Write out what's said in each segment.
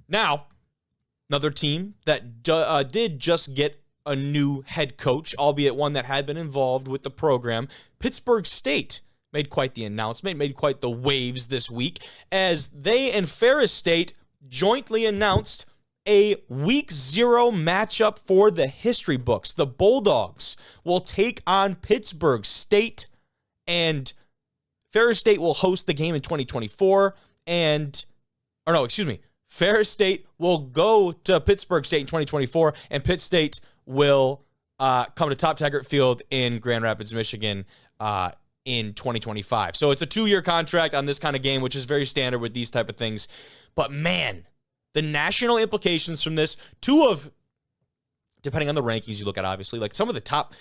Now, another team that did just get a new head coach, albeit one that had been involved with the program, Pittsburg State, made quite the announcement, made quite the waves this week, as they and Ferris State jointly announced a Week 0 matchup for the history books. The Bulldogs will take on Pittsburg State, and Ferris State will host the game in 2024, Ferris State will go to Pittsburg State in 2024, and Pitt State will come to Top Taggart Field in Grand Rapids, Michigan in 2025. So it's a 2-year contract on this kind of game, which is very standard with these type of things. But man, the national implications from this, depending on the rankings you look at, obviously, like two of the top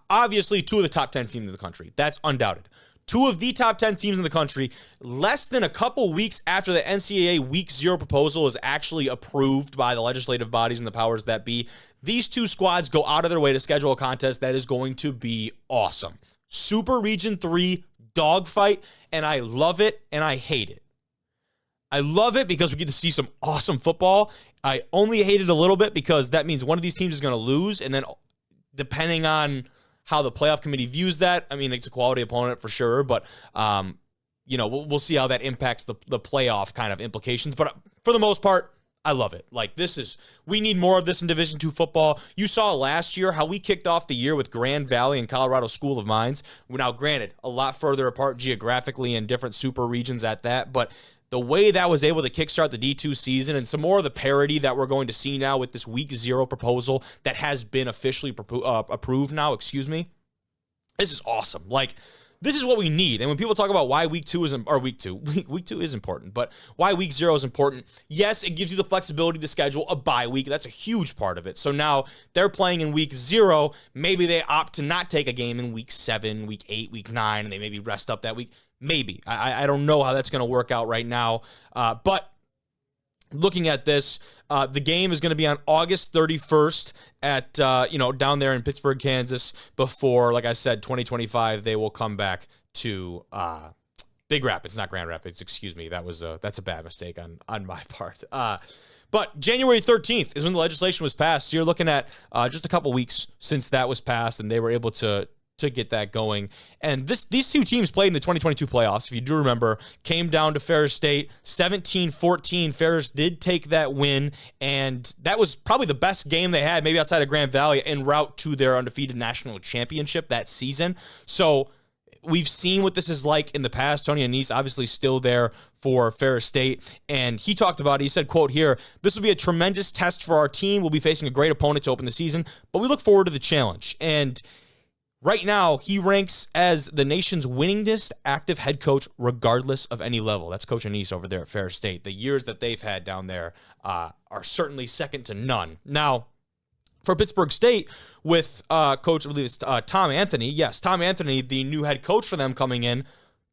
10 teams in the country. That's undoubted. 2 of the top 10 teams in the country, less than a couple weeks after the NCAA Week 0 proposal is actually approved by the legislative bodies and the powers that be, these 2 squads go out of their way to schedule a contest that is going to be awesome. Super Region 3 dogfight, and I love it and I hate it. I love it because we get to see some awesome football. I only hate it a little bit because that means one of these teams is going to lose, and then depending on how the playoff committee views that, I mean, it's a quality opponent for sure, but we'll see how that impacts the playoff kind of implications. But for the most part, I love it. Like, we need more of this in Division II football. You saw last year how we kicked off the year with Grand Valley and Colorado School of Mines. Now, granted, a lot further apart geographically and different super regions at that, but the way that was able to kickstart the D2 season and some more of the parity that we're going to see now with this Week 0 proposal that has been officially approved now, this is awesome. Like, this is what we need. And when people talk about why Week 2 is important, but why Week 0 is important, yes, it gives you the flexibility to schedule a bye week. That's a huge part of it. So now they're playing in Week 0. Maybe they opt to not take a game in Week 7, Week 8, Week 9, and they maybe rest up that week. Maybe. I don't know how that's going to work out right now. But looking at this, the game is going to be on August 31st at, down there in Pittsburg, Kansas, before, like I said, 2025, they will come back to Big Rapids, not Grand Rapids, excuse me. That's a bad mistake on my part. But January 13th is when the legislation was passed. So you're looking at just a couple weeks since that was passed, and they were able to get that going. And these 2 teams played in the 2022 playoffs, if you do remember, came down to Ferris State, 17-14. Ferris did take that win, and that was probably the best game they had, maybe outside of Grand Valley, en route to their undefeated national championship that season. So we've seen what this is like in the past. Tony Anise obviously still there for Ferris State, and he talked about it. He said, quote here, "This will be a tremendous test for our team. We'll be facing a great opponent to open the season, but we look forward to the challenge." And right now, he ranks as the nation's winningest active head coach, regardless of any level. That's Coach Anise over there at Ferris State. The years that they've had down there are certainly second to none. Now, for Pittsburg State, with Coach, I believe it's Tom Anthony. Yes, Tom Anthony, the new head coach for them coming in.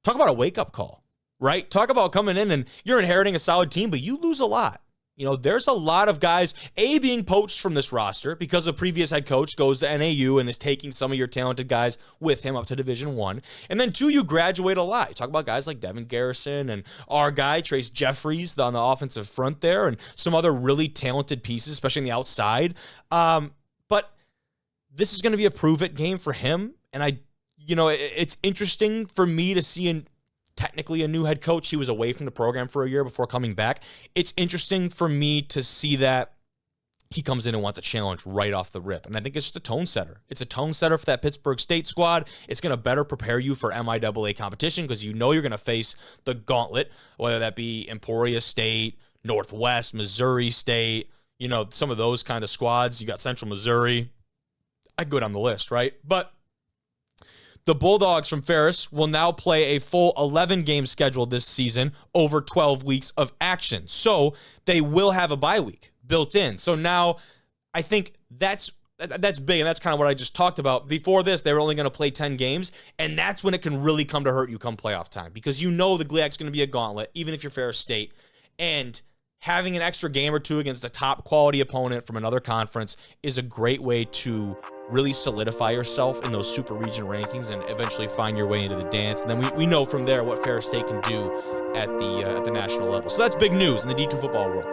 Talk about a wake-up call, right? Talk about coming in and you're inheriting a solid team, but you lose a lot. There's a lot of guys, being poached from this roster because the previous head coach goes to NAU and is taking some of your talented guys with him up to Division I. And then 2, you graduate a lot. You talk about guys like Devin Garrison and our guy, Trace Jeffries, on the offensive front there, and some other really talented pieces, especially on the outside. But this is going to be a prove-it game for him. And it's interesting for me to see technically a new head coach. He was away from the program for a year before coming back. It's interesting for me to see that he comes in and wants a challenge right off the rip. And I think it's just a tone setter. It's a tone setter for that Pittsburg State squad. It's going to better prepare you for MIAA competition because you're going to face the gauntlet, whether that be Emporia State, Northwest, Missouri State, some of those kind of squads. You got Central Missouri. I go down the list, right? But the Bulldogs from Ferris will now play a full 11-game schedule this season over 12 weeks of action. So they will have a bye week built in. So now I think that's big, and that's kind of what I just talked about. Before this, they were only going to play 10 games, and that's when it can really come to hurt you come playoff time because the GLIAC's going to be a gauntlet, even if you're Ferris State. And having an extra game or 2 against a top quality opponent from another conference is a great way to really solidify yourself in those super region rankings and eventually find your way into the dance. And then we know from there what Ferris State can do at the national level. So that's big news in the D2 football world.